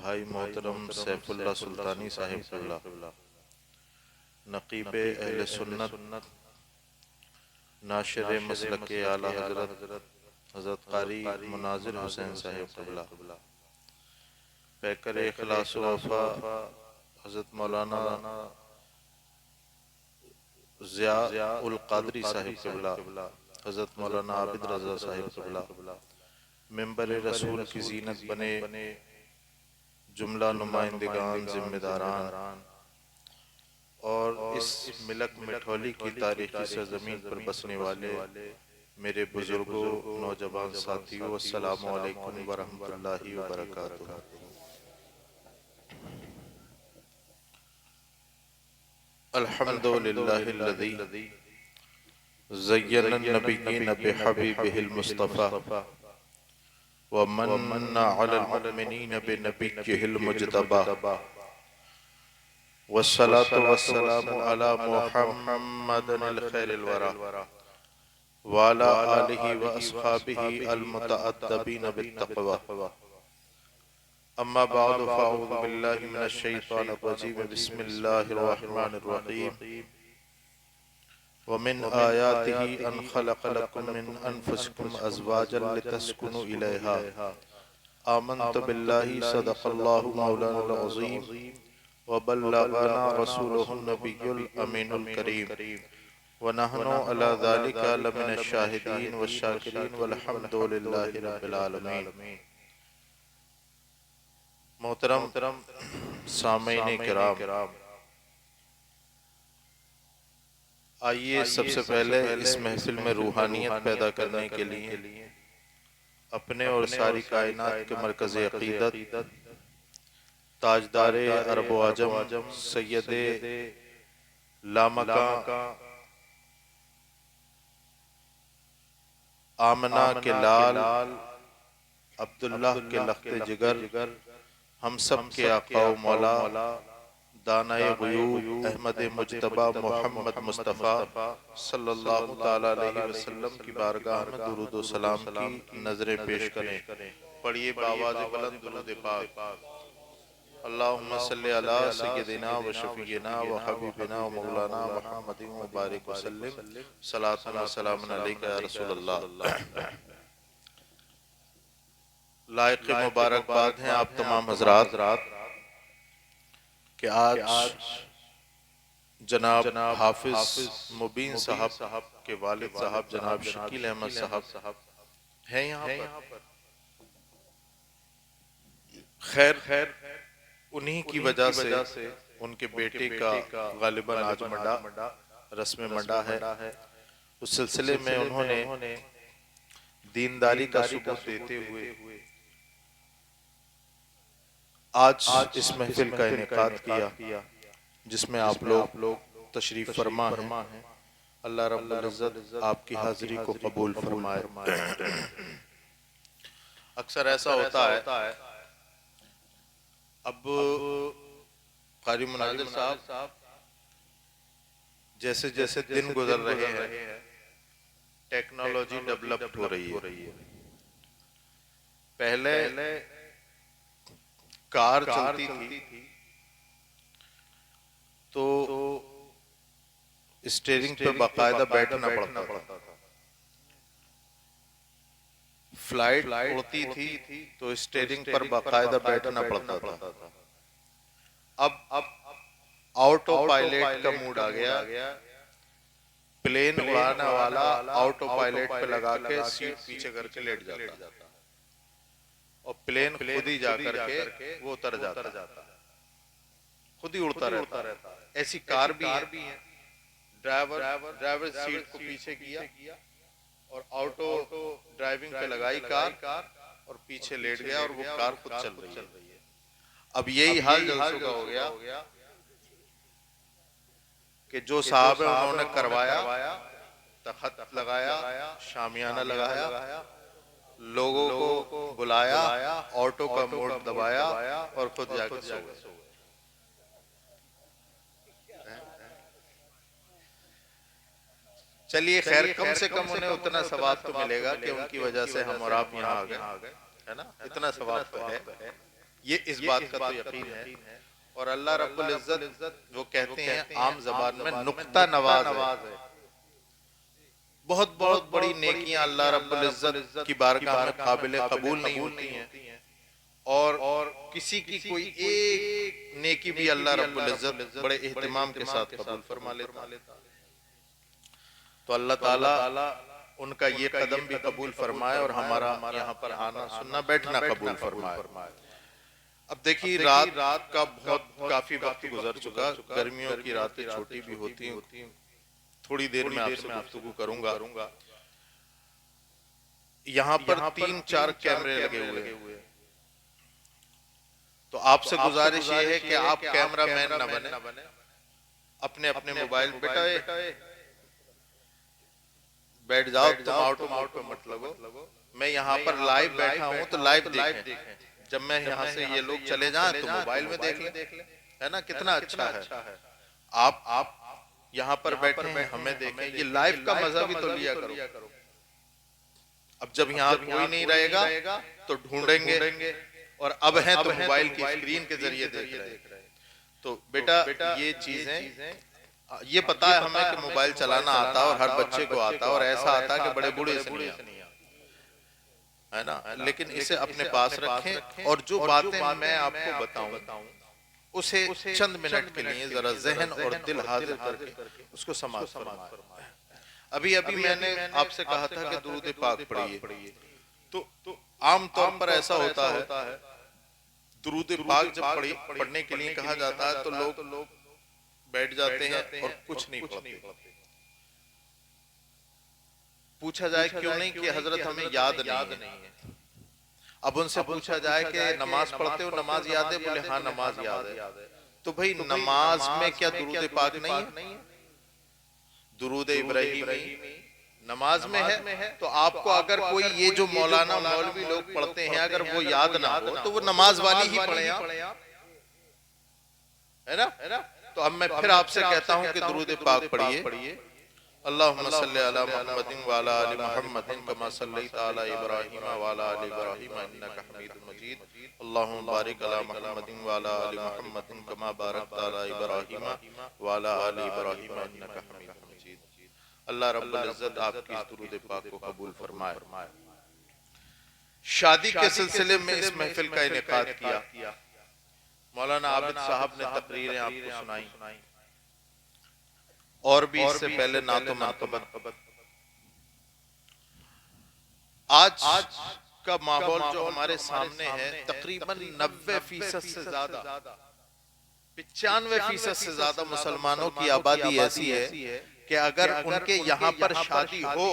भाई मोहतरम सैफुल्लाह सुल्तानी साहिब क़िबला, नक़ीब अहले सुन्नत, नाशिर मसलक आला हज़रत हज़रत क़ारी मुनाज़िर हुसैन साहिब क़िबला, पैकर इख़लास व वफ़ा हज़रत मौलाना ज़िया उल क़ादरी साहिब क़िबला, हज़रत मौलाना आबिद रज़ा साहिब क़िबला, मेंबर रसूल की ज़ीनत बने जुमला नुमाइंदगान ज़िम्मेदारान और इस मिलक मिठौली की तारीख़ी सरज़मीन पर बसने वाले मेरे बुज़ुर्गों, नौजवान साथियों, अस्सलामु अलैकुम व रहमतुल्लाहि व बरकातुहू। अल्हम्दुलिल्लाहिल्लज़ी ज़य्यनन नबिय्यीन बिहबीबिहिल मुस्तफ़ा व मन्ना अलल मुमिनीन बिनबिय्यिहिल मुज्तबा वस्सलातु वस्सलामु अला मुहम्मदिल खैरिल वरा व अला आलिहि व अस्हाबिहि अल मुतअद्दिबीन बित्तक़वा। अम्मा बअद फ़अऊज़ु बिल्लाहि मिनश शैतानिर रजीम। बिस्मिल्लाहिर रहमानिर रहीम। व मिन आयातिहि अन खलक़ लकुम मिन अनफुसिकुम अज़वाजन लितस्कुनु इलैहा। आमनतु बिल्लाहि सदक़ल्लाहु मौलानाल अज़ीम व बल्लग़ना रसूलुहुन नबियुल अमीनुल करीम व नहनु अला ज़ालिका लमिनश शाहिदीन वश्शाकिरीन वल्हम्दुलिल्लाहि रब्बिल आलमीन। मोहतरम सामीन किराम, आइए सबसे पहले इस महफिल में रूहानियत पैदा करने के लिए अपने और सारी कायनात के मरकज़ अक़ीदत ताजदारे अरब व अजम सैयदे लामका आमना के लाल अब्दुल्लाह के लख्ते जिगर हम सब के आका व मौला दानाए ग़ुयूब अहमद मुज्तबा मोहम्मद मुस्तफ़ा सल्लल्लाहु ताला अलैहि वसल्लम की बारगाह में दुरूद व सलाम की नजरें पेश करें। पढ़िए बावाज़ बुलंद दुरूद पाक। अल्लाहुम्मा सल्लि अला सय्यदिना व शफ़ीना व हबीबिना व मौलाना मुहम्मदिन व बारिक वसल्लिम सलातन व सलामुन अलैका या रसूलल्लाह। लायक़ मुबारकबाद हैं आप तमाम हज़रात कि आज जनाब हाफिज मुबीन साहब के वालिद साहब जनाब शकील अहमद साहब हैं यहाँ पर। खैर उन्हीं की वजह से उनके बेटे का गालिबन आज मंडा रस्म मंडा है। उस सिलसिले में उन्होंने दीनदारी का सबूत देते हुए आज इस महफिल का इनेकाद किया जिसमें आप लोग तशरीफ फरमा हैं। अल्लाह रब्बुल इज़्ज़त आपकी हाजिरी को कबूल फरमाए। अक्सर ऐसा होता है, अब क़ारी मुनाज़िर साहब जैसे जैसे दिन गुजर रहे हैं टेक्नोलॉजी डेवलप्ड हो रही है। पहले कार चलती थी तो स्टीयरिंग पे बाकायदा बैठना पड़ता था। फ्लाइट उड़ती थी तो स्टीयरिंग पर बाकायदा बैठना पड़ता था। अब ऑटो पायलट का मूड आ गया। प्लेन उड़ाने वाला ऑटो पायलट पे लगा के सीट पीछे करके लेट जाता और प्लेन खुद ही जाकर के वो उतर जाता, खुद ही उड़ता रहता। ऐसी कार भी है। ड्राइवर सीट को पीछे किया और ऑटो ड्राइविंग पे लगाई कार और पीछे लेट गया और वो कार खुद चल रही है। अब यही हाल जलसों का हो गया कि जो साहब है उन्होंने करवाया, तख्त लगाया, शामियाना लगाया, लोगों को बुलाया, ऑटो का मोड दबाया और खुद जाकर सो गए। चलिए खैर, कम से कम उन्हें उतना सवाब तो मिलेगा कि उनकी वजह से हम और आप यहाँ आ गए, है ना। इतना सवाब तो है। ये इस बात का तो यकीन है। और अल्लाह रब्बुल इज्जत वो कहते हैं आम जबान में नुक्ता नवाज है। बहुत बहुत बड़ी नेकियां अल्लाह रब्बुल इज्जत की बारगाह में काबिल कबूल नहीं होती हैं, और किसी की कोई एक नेकी भी अल्लाह रब्बुल इज्जत बड़े एहतिमाम के साथ कबूल फरमा लेता। तो अल्लाह ताला उनका ये कदम भी कबूल फरमाए और हमारा यहाँ पर आना सुनना बैठना कबूल फरमाए। अब देखिए रात का बहुत काफी वक्त गुजर चुका, गर्मियों की रातें छोटी भी होती हैं। थोड़ी देर में आपसे गुफ्तगू करूंगा। यहाँ पर 3-4 कैमरे लगे हुए हैं। तो आपसे गुजारिश ये है कि आप कैमरा मैन न बने, अपने अपने मोबाइल पे बैठ जाओ, तुम ऑटो मोड पे मत लगो। मैं यहाँ पर लाइव बैठा हूँ तो लाइव देखें। जब मैं यहाँ से ये लोग चले जाएं तो मोबाइल में देख लें, है ना, कितना अच्छा है। आप यहाँ पर बैठे हैं, हमें देखें, ये लाइव का मजा भी तो लिया करो। अब जब यहाँ कोई नहीं रहेगा तो ढूंढेंगे, और अब है तो मोबाइल की स्क्रीन के जरिए देख रहे हैं। तो बेटा ये चीजें, ये पता है हमें कि मोबाइल चलाना आता है और हर बच्चे को आता है, और ऐसा आता है कि बड़े बूढ़े से नहीं आता, है ना, लेकिन इसे अपने पास रखें। और जो बातें मैं आपको बताऊं उसे चंद मिनट के लिए जरा जहन और दिल हाजिर करके उसको समाज फरमाएं। अभी मैंने आपसे कहा था कि दुरूद पाक पढ़िए, तो आम तौर पर ऐसा होता है दुरूद पाक जब पढ़ने के लिए कहा जाता है तो लोग बैठ जाते हैं और कुछ नहीं पढ़ते। पूछा जाए क्यों नहीं, कि हजरत हमें याद नहीं है। अब उनसे पूछा जाए कि नमाज पढ़ते हो, नमाज याद है? बोले हाँ नमाज याद है। तो भाई नमाज में क्या दुरूद पाक नहीं है? दुरूद इब्राहिमी नमाज में है। तो आपको अगर कोई ये जो मौलाना मौलवी लोग पढ़ते हैं अगर वो याद ना हो तो वो नमाज वाली ही पढ़े आप, है ना। तो अब मैं फिर आपसे कहता हूं कि दुरूद पाक पढ़िए। अल्लाहुम्मा सल्ली अला मुहम्मदिन व अला आलि मुहम्मदिन कमा सल्लैता अला इब्राहीम व अला आलि इब्राहीम इन्नका हमीदुम मजीद। अल्लाहुम्मा बारिक अला मुहम्मदिन व अला आलि मुहम्मदिन कमा बारकता अला इब्राहीम व अला आलि इब्राहीम इन्नका हमीदुम मजीद। अल्लाह रब्बुल इज्जत आपकी इस दुरूद पाक को कबूल फरमाए। शादी के सिलसिले में इस महफिल का इनेकाद किया, मौलाना आबिद साहब ने तकरीरें आपको सुनाई, और भी इससे पहले नातो मरतबत। आज का माहौल जो हमारे सामने है तकरीबन 90% से ज्यादा, 95% से ज्यादा मुसलमानों की आबादी ऐसी है कि अगर उनके यहाँ पर शादी हो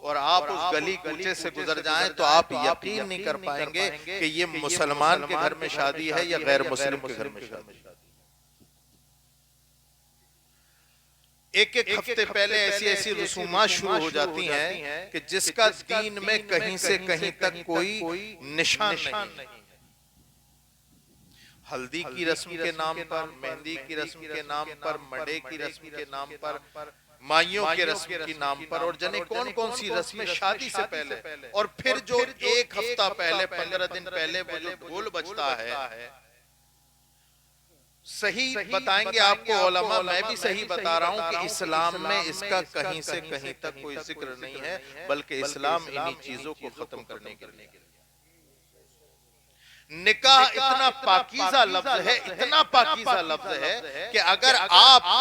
और आप उस गली कूचे से गुजर जाएं तो आप यकीन नहीं कर पाएंगे कि ये मुसलमान के घर में शादी है या गैर मुस्लिम के घर में शादी। एक हफ्ते पहले ऐसी रसूमात शुरू हो जाती हैं कि जिसका दीन में कहीं से कहीं तक कोई निशान नहीं। हल्दी की रस्म के नाम पर, मेहंदी की रस्म के नाम पर, मडे की रस्म के नाम पर, माइयों के रस्म के नाम पर, और जाने कौन कौन सी रस्में शादी से पहले। और फिर जो एक हफ्ता पहले, 15 दिन पहले वो जो ढोल बजता है, सही बताएंगे आपको उलमा, मैं भी सही बता रहा हूं कि इस्लाम में इसका कहीं से कहीं तक कोई जिक्र नहीं है, बल्कि इस्लाम इन्हीं चीजों को खत्म करने के लिए। निकाह इतना पाकीज़ा लफ्ज है, इतना पाकीज़ा लफ्ज है कि अगर आप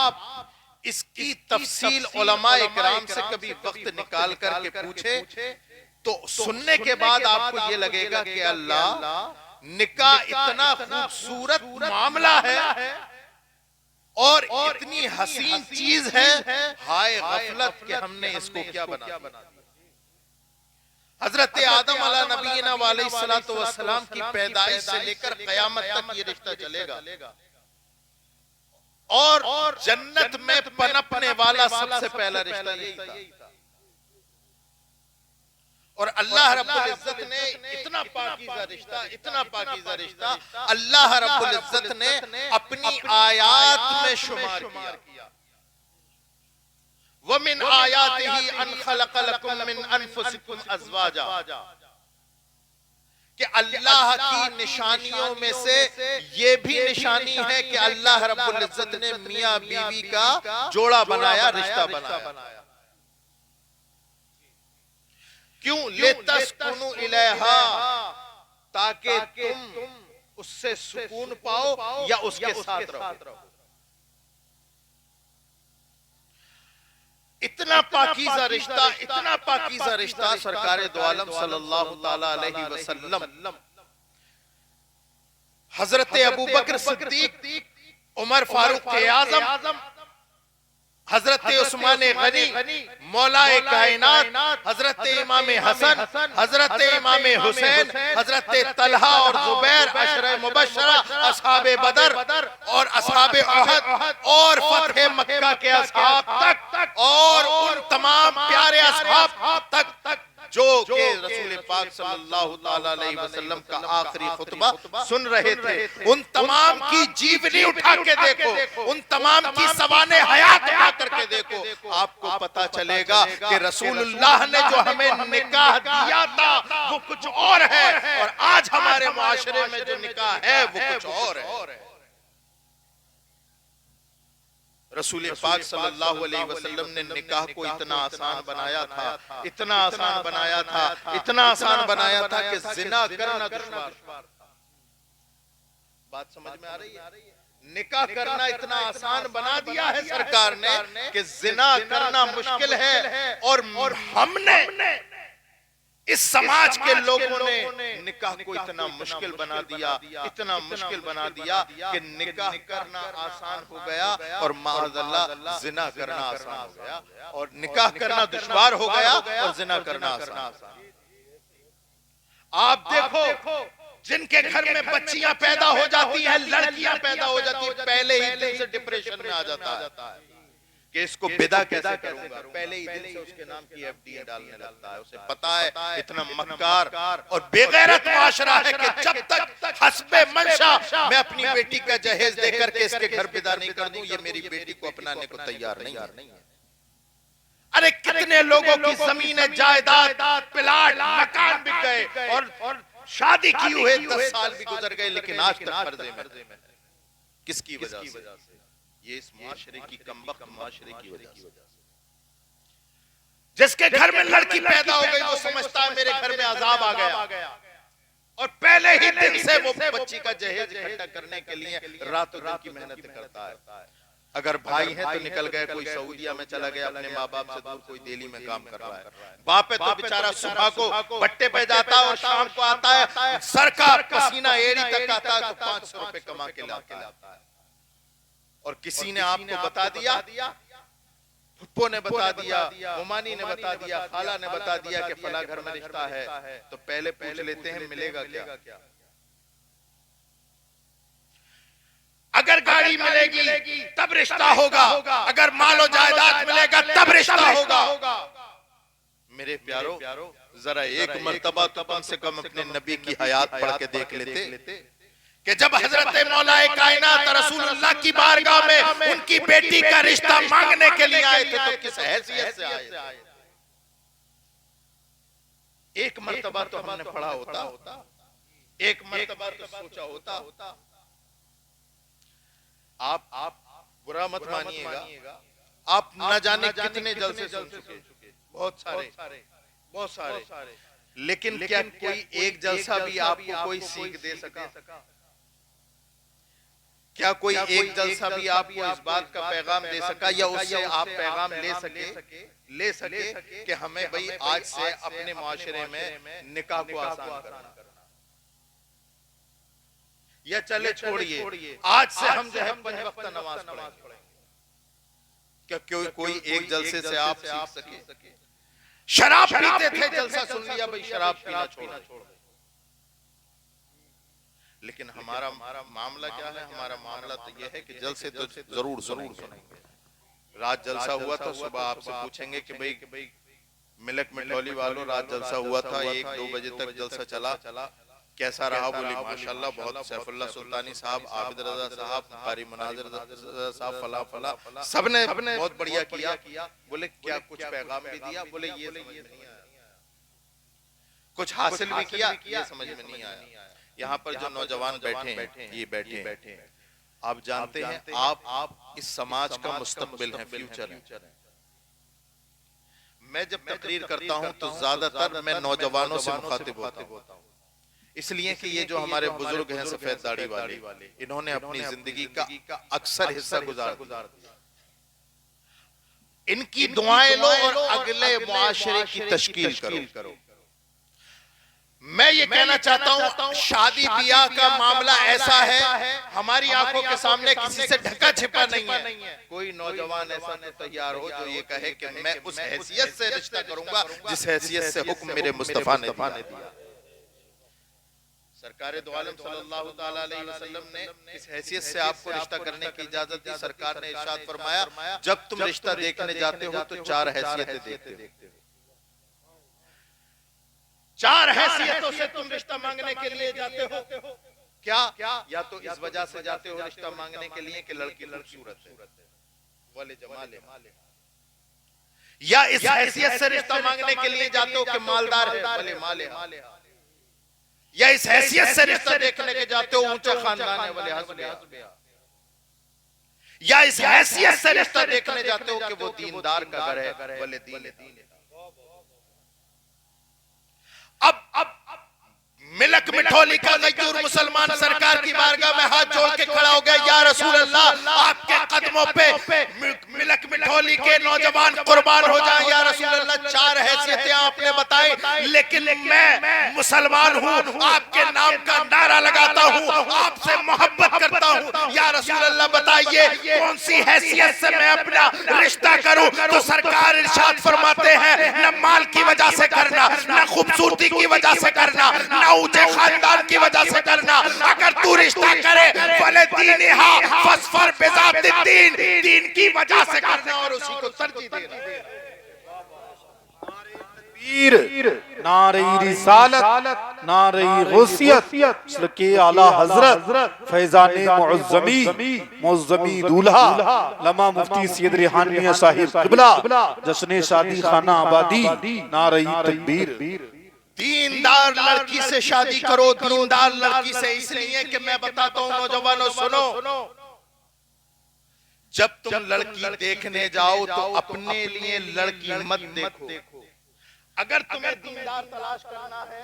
इसकी तफसील उलमाए इकराम से कभी वक्त निकाल करके पूछे तो सुनने के बाद आपको ये लगेगा कि अल्लाह, निकाह इतना खूबसूरत मामला है और इतनी हसीन चीज है, हाय गफलत कि हमने इसको क्या बना दिया। हजरत आदम अला नबीना अलैहिस्सलातु वस्सलाम की पैदाइश से लेकर कयामत तक ये रिश्ता चलेगा, और जन्नत में पनपने वाला सबसे पहला रिश्ता यही था। और अल्लाह रब्बुल इज्जत ने इतना पाकीज़ा रिश्ता, इतना पाकीज़ा रिश्ता अल्लाह रब्बुल इज्जत ने अपनी आयात में शुमार किया। वमिन आयातिही अन खलक़ लकुम मिन अनफुसिकुम अज़वाजा, कि अल्लाह की निशानियों में से ये भी निशानी है कि अल्लाह रब्बुल इज्जत ने मियां बीवी का जोड़ा बनाया, रिश्ता बनाया। क्यों? लितस्कुनु इलैहा, ताकि तुम उससे सुकून पाओ या उसके साथ रहो। इतना पाकीज़ा रिश्ता, इतना पाकीज़ा रिश्ता सरकारे दो आलम सल्लल्लाहु ताला अलैहि वसल्लम, हजरत अबू बकर सिद्दीक, उमर फारूक आज़म, हजरत उस्मान गनी, मौलाए कायनात, हजरत इमाम हसन, हजरत इमाम हुसैन, हजरत तलहा और जुबैर, अशरे मुबश्शरा, असहाबे बदर और असहाबे उहद और फतह मक्का के असहाब तक, और उन तमाम प्यारे असहाब तक जो कि रसूल पाक सल्लल्लाहु ताला अलैहि वसल्लम का आखिरी खुतबा सुन रहे थे, उन तमाम की जीवनी उठा के देखो, उन तमाम की सवाने हयात उठा करके देखो, आपको पता चलेगा कि रसूलुल्लाह ने जो हमें निकाह दिया था वो कुछ और है, और आज हमारे मुआशरे में जो निकाह है वो कुछ और है। रसूल पाक सल्लल्लाहु अलैहि वसल्लम ने निकाह को इतना आसान बनाया था, इतना आसान बनाया था, इतना आसान बनाया था कि जिना करना दुश्वार था। बात समझ में आ रही है? निकाह करना इतना आसान बना दिया है सरकार ने कि जिना करना मुश्किल है, और हमने इस समाज के लोगों ने निकाह को इतना मुश्किल बना दिया, इतना मुश्किल बना दिया कि निकाह करना आसान हो गया और माअज़ल्लाह जिना करना आसान हो गया, और निकाह करना दुश्वार हो गया और जिना करना आसान। आप देखो जिनके घर में बच्चियां पैदा हो जाती हैं, लड़कियां पैदा हो जाती हैं, पहले ही दिन से डिप्रेशन में आ जाता है कि इसको बिदा कैसे करूंगा, पहले ही दिन से उसके नाम की एफडी डालने लगता है। उसे पता है इतना मक्कार और बेगैरत मुआशरा है कि जब तक हस्बे मंशा मैं अपनी बेटी का जहेज देकर के इसके घर बिदा नहीं कर दूं, ये मेरी बेटी को अपनाने को तैयार नहीं है। अरे कितने लोगों की जमीनें, जायदाद, प्लाट, मकान बिक गए और शादी की हुए 10 साल भी गुजर गए, लेकिन आज तक कर्जे में। किसकी वजह से? ये इस माशरे की कमबख्त माशरे की वजह से। जिसके घर में लड़की पैदा हो गई वो समझता है मेरे घर में अजाब आ गया, और पहले ही दिन से वो बच्ची का जहेज इकट्ठा करने के लिए रातों दिन की मेहनत करता है। अगर भाई है तो निकल गए, कोई सऊदीया में चला गया अपने माँ बाप से दूर, कोई दिल्ली में काम कर रहा है। बाप है तो बेचारा सुबह को भट्टे पे जाता है और शाम को आता है, सर का पसीना एड़ी तक आता है, तो 500 रुपए कमा के लाता है। और किसी ने आपको बता दिया, फुप्पो ने बता दिया, मोमानी ने बता दिया, खाला ने बता दिया कि फला घर में रिश्ता है, तो पहले पूछ लेते हैं मिलेगा क्या? अगर गाड़ी मिलेगी तब रिश्ता होगा, अगर मालो जायदाद मिलेगा तब रिश्ता होगा। मेरे प्यारो, जरा एक मर्तबा तो कम से कम अपने नबी की हयात पढ़ के देख लेते कि जब हजरत मौलाए कायनात रसूलुल्लाह की बारगाह में उनकी बेटी का रिश्ता मांगने के लिए आए थे तो किस हैसियत से आए। एक मर्तबा तो हमने पढ़ा होता, एक मर्तबा तो सोचा होता। आप बुरा मत मानिएगा, आप न जाने कितने जलसे सुन चुके, बहुत सारे, लेकिन क्या कोई एक जलसा भी आपको कोई सीख दे सका? क्या कोई एक जलसा भी आपको इस बात का पैगाम दे सका, या उससे आप पैगाम ले सके कि हमें भाई आज से अपने माशरे में निकाह को आसान करना, या चले छोड़िए आज से हम जो है 5 वक्त नमाज पढ़ेंगे? क्या कोई एक जलसे से आप सीख सके? शराब पीते थे, जलसा सुन लिया भाई शराब पीना छोड़। लेकिन हमारा मामला क्या है? हमारा मामला तो यह है कि जलसे तो जरूर सुनेंगे। रात जलसा हुआ था, सुबह आपसे पूछेंगे कि भाई मिलक मिटौली वालों रात जलसा हुआ था, 1-2 बजे तक जलसा चला, कैसा रहा? बोली माशाल्लाह बहुत, सैफुल्लाह सुल्तानी साहब, आबिद रजा साहब, कारी मुनाजिर साहब, फला सबने बहुत बढ़िया किया। बोले क्या कुछ पैगाम भी दिया? बोले ये समझ नहीं आया। कुछ हासिल भी किया, ये समझ में नहीं आया। यहाँ पर जो नौजवान बैठे हैं, ये बैठे हैं, आप जानते हैं आप इस समाज का मुस्तकबिल है, फ्यूचर है। मैं जब तकरीर करता हूं तो ज्यादातर मैं नौजवानों से मुखातिब होता हूं, इसलिए कि ये जो हमारे बुजुर्ग हैं सफेद दाढ़ी वाले, इन्होंने अपनी जिंदगी का अक्सर हिस्सा गुजार दिया। इनकी दुआएं लो और अगले मुआशरे की तश्कील करो। मैं ये कहना चाहता हूं, शादी ब्याह का मामला ऐसा है, हमारी आंखों के सामने किसी से ढका छिपा नहीं है। कोई नौजवान ऐसा तो तैयार हो जो ये कहे कि मैं उस हैसियत से रिश्ता करूंगा जिस हैसियत से हुक्म मेरे मुस्तफा ने दिया। सरकार दो आलम सल्लल्लाहु ताला अलैहि वसल्लम ने इस हैसियत से आपको रिश्ता करने की इजाजत दी। सरकार ने इरशाद फरमाया, जब तुम रिश्ता देखने जाते हो तो 4 हैसियतें देखते हो। 4 हैसियतों से तुम रिश्ता मांगने के लिए जाते हो। क्या? या तो इस वजह से जाते हो रिश्ता मांगने के लिए कि लड़की खूबसूरत है, वाले जमाल है, या इस हैसियत से रिश्ता मांगने के लिए जाते हो कि मालदार है, वाले माल है, या इस हैसियत से रिश्ता देखने के जाते हो ऊंचा खानदान है, वाले हस्ब है, या इस हैसियत से रिश्ता देखने जाते हो कि वो दीनदार का घर है, वाले दीन है। अब मिलक मिठौली का गयूर मुसलमान सरकार की बारगाह में हाथ जोड़ के खड़ा हो गया, या रसूल अल्लाह, आपके कदमों पे मिलक मिठौली के नौजवान कुर्बान हो जाएं या रसूल अल्लाह। 4 हैसियतें आपने बताई, लेकिन मैं मुसलमान हूँ, आपके नाम का नारा लगाता हूँ, आपसे मोहब्बत करता हूँ, या रसूल अल्लाह बताइए कौन सी हैसियत से मैं अपना रिश्ता करूँ। तो सरकार इरशाद फरमाते हैं, न माल की वजह से करना, न खूबसूरती की वजह से करना, न ऊंचे खानदान की वजह से करना। अगर तू रिश्ता करे फले दीनिहा फस्फर बिज़ातिद्दीन, दीन की वजह से करना और उसी को तरजीह देना। नारे रिसालत, नारे गौसियत, सदके आला हजरत फैजाने मुअज़्ज़मी दूल्हा लमा मुफ्ती सैयद रिहान मियां साहिब क़िबला, जश्न शादी खाना आबादी, नारे तकबीर। दीनदार लड़की से शादी करो, दीनदार लड़की से, इसलिए कि मैं बताता हूं नौजवानों, सुनो, जब तुम लड़की देखने जाओ तो अपने लिए लड़की मत देखो। अगर तुम्हें दीनदार तलाश करना है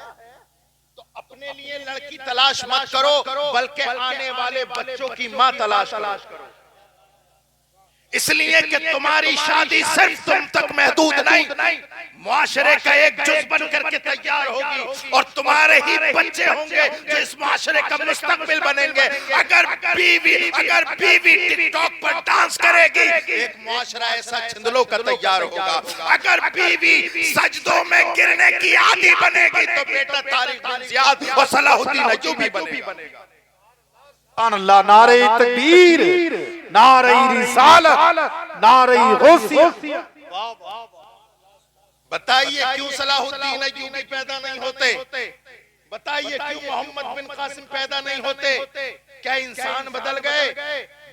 तो अपने लिए लड़की तलाश मत करो, बल्कि आने वाले बच्चों की मां तलाश करो। इसलिए कि तुम्हारी शादी सिर्फ तुम तक महदूद नहीं, मुआशरे का एक जुज़ बन करके तैयार होगी और तुम्हारे ही बच्चे होंगे जो इस मुआशरे का मुस्तकबिल बनेंगे। अगर बीवी टिकटॉक पर डांस करेगी, एक मुआशरा ऐसा छिंदलों का तैयार होगा। अगर बीवी सजदों में गिरने की आदी बनेगी तो बेटा तारिक बिन ज़ियाद और सलाहुद्दीन अय्यूबी बनेगा। अल्लाह, नारे तकबीर, नारे रिसालत, नारे गौसियत। बताइए क्यों सलाहुद्दीन अय्यूबी पैदा नहीं होते? बताइए क्यों मोहम्मद बिन कासिम पैदा नहीं होते? क्या इंसान बदल गए?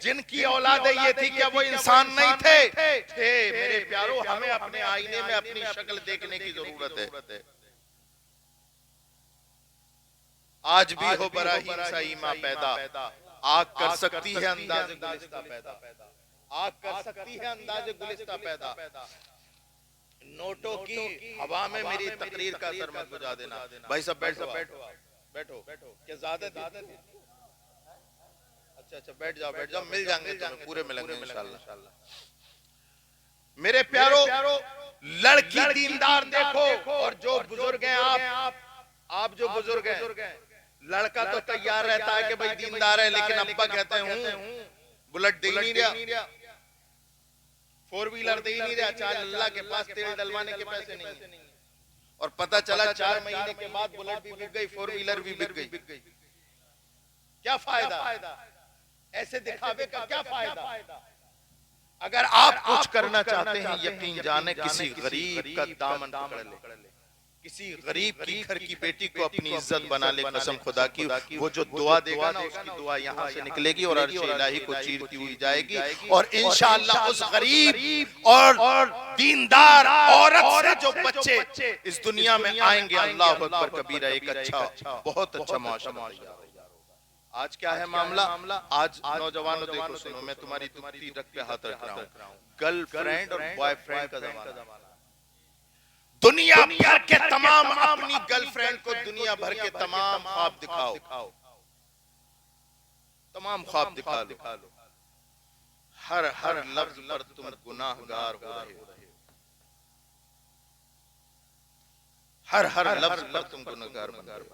जिनकी औलादें ये थी क्या वो इंसान नहीं थे? मेरे प्यारो, हमें अपने आईने में अपनी शक्ल देखने की जरूरत है। आज भी हो बराहीम सा ईमा पैदा, आग कर सकती है अंदाज़े गुलिस्ता पैदा, आग कर सकती है अंदाज़े गुलिस्ता पैदा। नोटों की हवा में मेरी तकरीर का असर मत बुझा देना। भाई साहब बैठो, क्या ज्यादा अच्छा बैठ जाओ, मिल जाएंगे तुम्हें, पूरे मिलेंगे इंशाल्लाह। मेरे प्यारो, लड़की दीनदार देखो, और जो बुजुर्ग हैं आप जो बुजुर्ग हैं, लड़का तो तैयार रहता है कि भाई दीनदार है, लेकिन अब्बा कहते हैं बुलेट दे ही नहीं रहा, 4 व्हीलर दे ही नहीं रहा, चाहे अल्लाह के पास तेल डलवाने के पैसे नहीं है। और पता चला 4 महीने के बाद बुलेट भी बिक गई, 4 व्हीलर भी बिक गई। क्या फायदा? ऐसे दिखावे का क्या फायदा? अगर आप कुछ करना चाहते हैं, यकीन जाने किसी गरीब का दामन पकड़ ले, किसी गरीब की घर की बेटी को अपनी इज्जत बना ले, कसम खुदा की वो जो दुआ देगा ना उसकी दुआ यहाँ से निकलेगी और अर्श इलाही को चीरती हुई जाएगी और इंशाअल्लाह उस गरीब और दीनदार औरत से जो बच्चे इस दुनिया में आएंगे, अल्लाह अकबर कबीरा, एक अच्छा बहुत अच्छा माशरा। आज क्या है मामला? आज नौजवानों देखो सुनो, मैं तुम्हारी रख पे हाथ रख रहा हूँ। गर्लफ्रेंड और बॉयफ्रेंड का जमाना। दुनिया भर के तमाम अपनी गर्लफ्रेंड को दुनिया भर के तमाम ख्वाब दिखाओ, तमाम ख्वाब दिखा लो। हर लफ्ज पर तुम गुनाहगार हो रहे हो, हर लफ्ज पर तुम गुनाहगार बन रहे हो।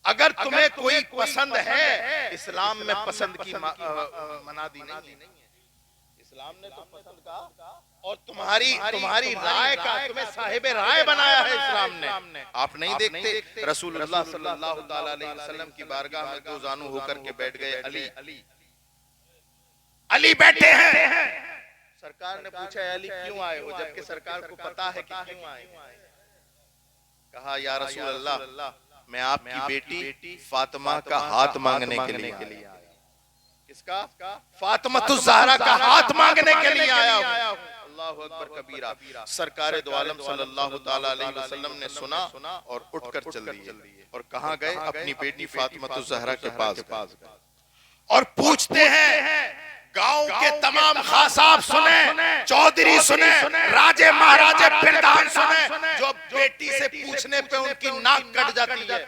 अगर तुम्हें कोई पसंद है, इस्लाम में पसंद की मनादी नहीं है। इस्लाम ने तो पसंद कहा और तुम्हारी राय का तुम्हें साहिबे राय बनाया है इस्लाम ने। आप नहीं देखते रसूलुल्लाह सल्लल्लाहु ताला अलैहि वसल्लम की बारगाह में दो जानू होकर के बैठ गए। अली बैठे हैं। सरकार ने पूछा अली क्यों आए हो, जबकि सरकार को पता है कि क्यों आए। कहा या रसूलल्लाह मैं आपकी बेटी फातिमा का हाथ मांगने के लिए आया। किसका? फातिमा ज़हरा का हाथ मांगने के लिए आया हूं। अल्लाहु अकबर कबीरा। सरकार दो आलम सल्लल्लाहु ताला अलैहि वसल्लम ने सुना और उठकर चल दिए और कहां गए? अपनी बेटी फातिमा ज़हरा के पास और पूछते हैं गांव के तमाम खासाब सुने, चौधरी सुने, राजे महाराजे प्रधान सुने, जो बेटी से पूछने पे उनकी नाक कट जाती है।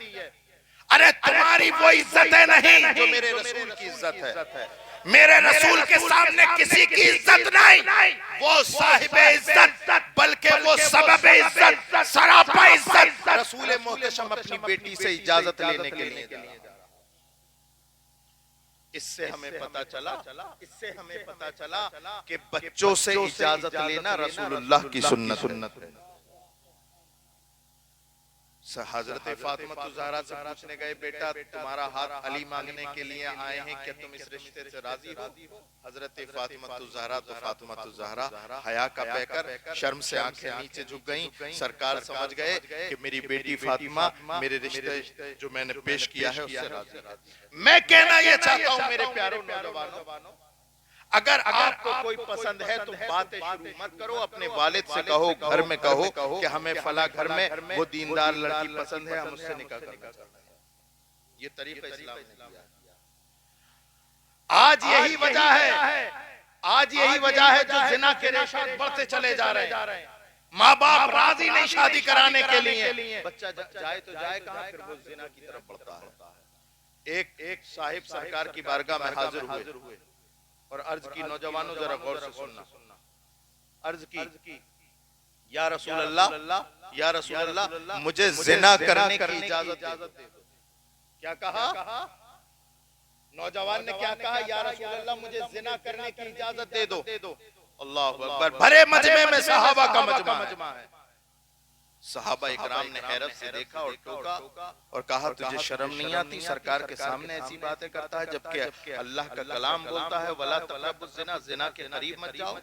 अरे तुम्हारी वो इज्जत है नहीं जो मेरे रसूल की इज्जत है। मेरे रसूल के सामने किसी की इज्जत नहीं, वो साहिबे इज्जत, बल्कि वो सबब इज्जत, सरापा इज्जत रसूल मोहतशम अपनी बेटी से इजाजत लेने के लिए। इससे हमें पता चला कि बच्चों से इजाजत लेना रसूलुल्लाह की सुन्नत है। हजरत फातिमा ज़हरा से पूछने गए, बेटा तुम्हारा हाथ अली मांगने के लिए आए हैं, क्या तुम इस रिश्ते से राजी हो? हजरत फातिमा ज़हरा हया का पैकर शर्म से आंखें नीचे झुक गईं। सरकार समझ गए कि मेरी बेटी फातिमा मेरे रिश्ते जो मैंने पेश किया है उससे राजी है। मैं कहना ये चाहता हूं मेरे प्यारों नौजवानों, अगर आपको कोई पसंद है तो बातें शुरू मत करो, अपने वालिद से कहो, घर में कहो कि हमें फला घर में वो दीनदार लड़की पसंद है, हम उससे निकाह करना चाहते हैं। ये तरीका इस्लाम ने दिया। आज यही वजह है जो जिना के रेशात बढ़ते चले जा रहे हैं। माँ बाप राजी नहीं शादी कराने के लिए, बच्चा जाए तो जाए कहां, फिर वो जिना की तरफ बढ़ता है। एक साहिब सरकार की बारगाह में हाजिर हुए और अर्ज की, नौजवानों जरा गौर से सुनना, अर्ज की या रसूल अल्लाह मुझे जिना करने की इजाजत दे दो। क्या कहा नौजवान ने? क्या कहा? या रसूल अल्लाह मुझे जिना करने की इजाजत दे दो। अल्लाह अकबर। भरे मजमे में सहाबा का मजमा है। सहाबा इकराम ने हैरत से देखा और टोका और कहा तुझे शर्म नहीं आती सरकार के सामने ऐसी बातें करता है, जबकि अल्लाह का कलाम बोलता है वला तक़रबुज़ ज़िना, ज़िना के करीब मत जाओ।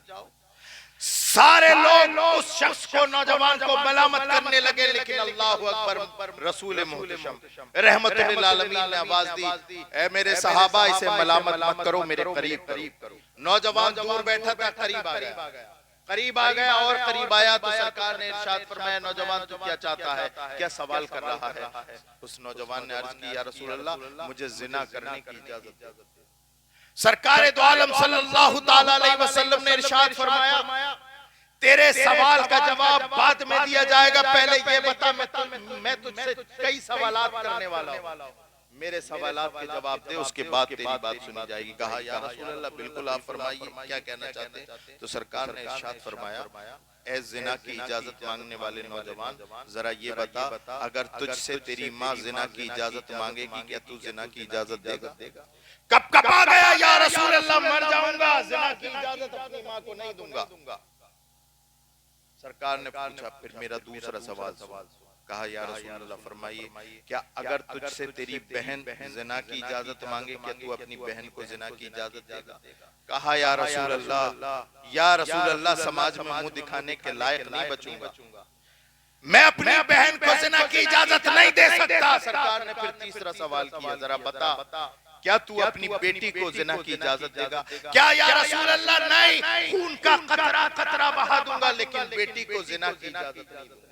सारे लोग उस शख्स को, नौजवान को मलामत करने लगे, लेकिन अल्लाहु अकबर, रसूल मुहतशम रहमतुल लिल आलमीन ने आवाज दी, ऐ मेरे सहाबा इसे मलामत मत करो, मेरे करीब करो। नौजवान दूर बैठा था, करीब आ गया और करीब आया तो सरकार ने इरशाद फरमाया, नौजवान तू क्या चाहता है, क्या सवाल कर रहा है? उस नौजवान ने अर्ज की, या रसूल अल्लाह मुझे जिना करने की इजाजत दे। सरकार दो आलम सल्लल्लाहु ताला अलैहि वसल्लम ने इरशाद फरमाया, तेरे सवाल का जवाब बाद में दिया जाएगा, पहले ये बता मैं तुझसे कई सवालात करने वाला हूं, मेरे सवालात के जवाब दे, उसके बाद तेरी बात सुनी जाएगी। कहा या रसूल अल्लाह बिल्कुल आप फरमाइए क्या कहना चाहते हैं? तो सरकार ने इरशाद फरमाया, ए जिना की इजाजत मांगने वाले नौजवान, जरा ये बता अगर तुझसे तेरी माँ जिना की इजाजत मांगेगी, क्या तू जिना की इजाजत देगा? कब आ गया, या रसूल अल्लाह मर जाऊंगा, जिना की इजाजत अपनी माँ को नहीं दूंगा। सरकार ने पूछा फिर मेरा दूसरा सवाल। कहा या रसूल अल्लाह फरमाइए क्या अगर तुझसे तेरी बहन जिना की इजाजत मांगे, क्या तू अपनी बहन को जिना की इजाजत देगा? कहा या रसूल अल्लाह समाज में मुंह दिखाने के लायक नहीं बचूंगा, मैं अपनी बहन को जिना की इजाजत नहीं दे सकता। सरकार ने फिर तीसरा सवाल किया, जरा बता क्या तू अपनी बेटी को जिना की इजाजत देगा? क्या या रसूल अल्लाह? नहीं, खून का कतरा कतरा बहा दूंगा लेकिन बेटी को जिना की इजाजत नहीं दूंगा।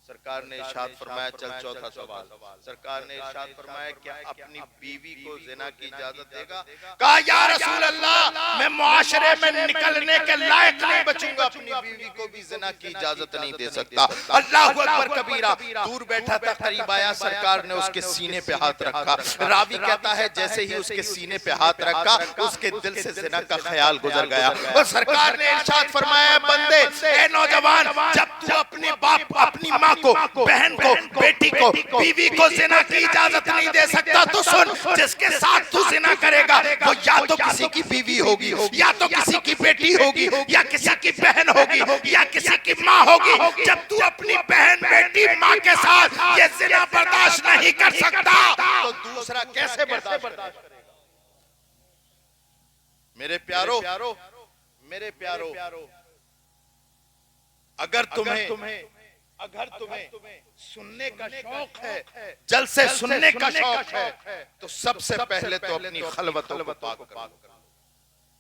सरकार ने इरशाद फरमाया, चल चौथा सवाल। सरकार ने इरशाद फरमाया, क्या अपनी बीवी को जिना की इजाजत देगा? कहा या रसूल अल्लाह, मैं मुआशरे में निकलने के लायक नहीं बचूंगा, अपनी बीवी को भी जिना की इजाजत नहीं दे सकता। अल्लाह अकबर कबीरा। दूर बैठा था, करीब आया, सरकार ने उसके सीने पे हाथ रखा। रावी कहता है जैसे ही उसके सीने पे हाथ रखा उसके दिल से जिना का ख्याल गुजर गया और सरकार ने इरशाद फरमाया, बंदे ए नौजवान, जब तू अपने बाप, अपनी माँ को, बहन को, बेटी को, बीवी को जिना की इजाजत नहीं दे सकता तो सुन, जिसके साथ तू जिना करेगा वो या तो किसी की बीवी होगी, या तो किसी की बेटी होगी, या किसी की बहन होगी, या किसी की माँ होगी। जब तू अपनी बहन, बेटी, माँ के साथ ये जिना बर्दाश्त नहीं कर सकता तो दूसरा कैसे बर्दाश्त करेगा? मेरे प्यारो, मेरे प्यारो, अगर तुम्हें सुनने का शौक है, जल से सुनने का शौक है, तो सबसे पहले तो अपनी खलवतों को पाक करो।